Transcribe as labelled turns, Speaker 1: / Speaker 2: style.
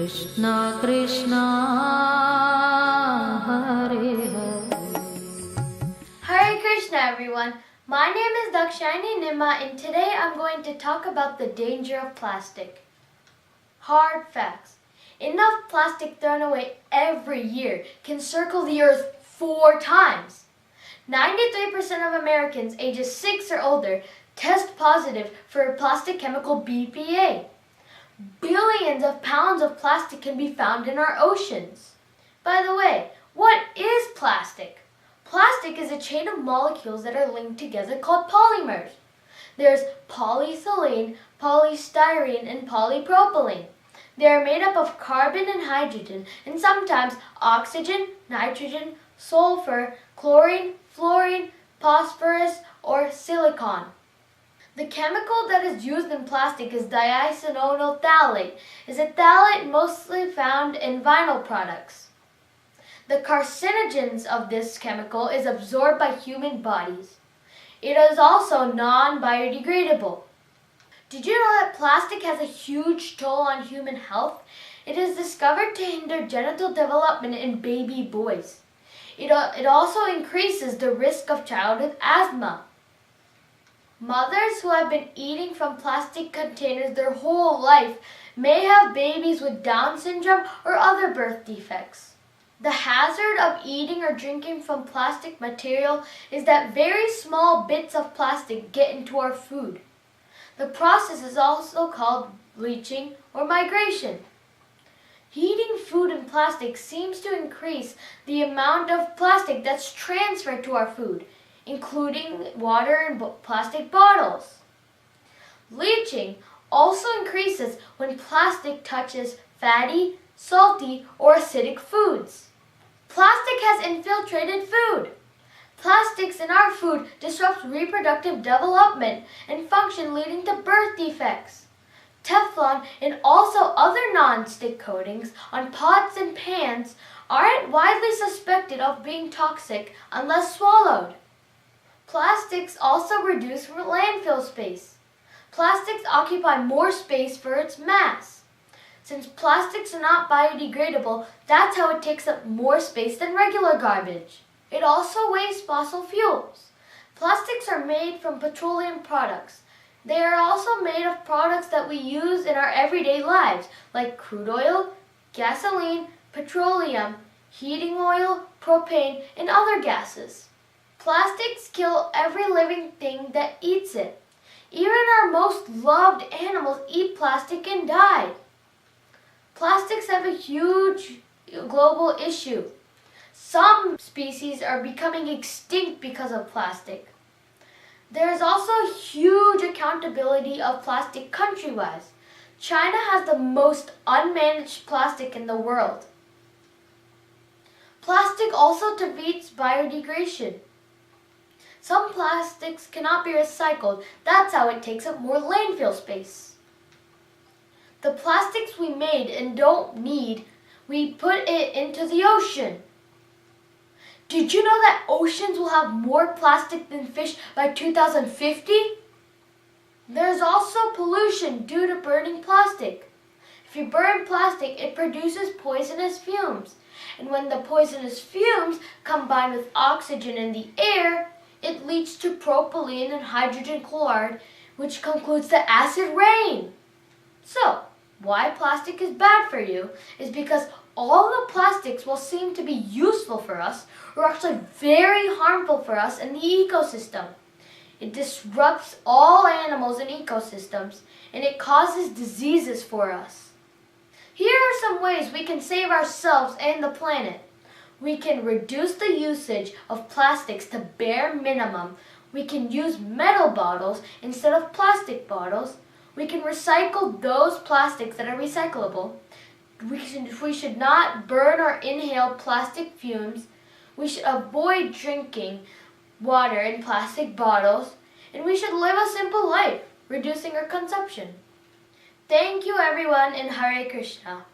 Speaker 1: Krishna Krishna Hare Hare.
Speaker 2: Hare Krishna everyone. My name is Dakshayani and today I'm going to talk about the danger of plastic. Hard facts. Enough plastic thrown away every year can circle the earth 4 times. 93% of Americans ages 6 or older test positive for a plastic chemical BPA. Billions of pounds of plastic can be found in our oceans. By the way, what is plastic? Plastic is a chain of molecules that are linked together called polymers. There's polyethylene, polystyrene, and polypropylene. They are made up of carbon and hydrogen, and sometimes oxygen, nitrogen, sulfur, chlorine, fluorine, phosphorus, or silicon. The chemical that is used in plastic is diisocyanol phthalate. It's a phthalate mostly found in vinyl products. The carcinogens of this chemical is absorbed by human bodies. It is also non-biodegradable. Did you know that plastic has a huge toll on human health? It is discovered to hinder genital development in baby boys. It also increases the risk of childhood asthma. Mothers who have been eating from plastic containers their whole life may have babies with Down syndrome or other birth defects. The hazard of eating or drinking from plastic material is that very small bits of plastic get into our food. The process is also called bleaching or migration. Heating food in plastic seems to increase the amount of plastic that's transferred to our food, including water and plastic bottles. Bleaching also increases when plastic touches fatty, salty, or acidic foods. Plastic has infiltrated food. Plastics in our food disrupt reproductive development and function, leading to birth defects. Teflon and also other non-stick coatings on pots and pans aren't widely suspected of being toxic unless swallowed. Plastics also reduce landfill space. Plastics occupy more space for its mass. Since plastics are not biodegradable, that's how it takes up more space than regular garbage. It also wastes fossil fuels. Plastics are made from petroleum products. They are also made of products that we use in our everyday lives, like crude oil, gasoline, petroleum, heating oil, propane, and other gases. Plastics kill every living thing that eats it. Even our most loved animals eat plastic and die. Plastics have a huge global issue. Some species are becoming extinct because of plastic. There is also huge accountability of plastic country-wise. China has the most unmanaged plastic in the world. Plastic also defeats biodegradation. Some plastics cannot be recycled. That's how it takes up more landfill space. The plastics we made and don't need, we put it into the ocean. Did you know that oceans will have more plastic than fish by 2050? There's also pollution due to burning plastic. If you burn plastic, it produces poisonous fumes. And when the poisonous fumes combine with oxygen in the air, it leads to propylene and hydrogen chloride, which concludes the acid rain. So, why plastic is bad for you is because all the plastics will seem to be useful for us are actually very harmful for us in the ecosystem. It disrupts all animals and ecosystems, and it causes diseases for us. Here are some ways we can save ourselves and the planet. We can reduce the usage of plastics to bare minimum. We can use metal bottles instead of plastic bottles. We can recycle those plastics that are recyclable. We should not burn or inhale plastic fumes. We should avoid drinking water in plastic bottles. And we should live a simple life, reducing our consumption. Thank you everyone, and Hare Krishna.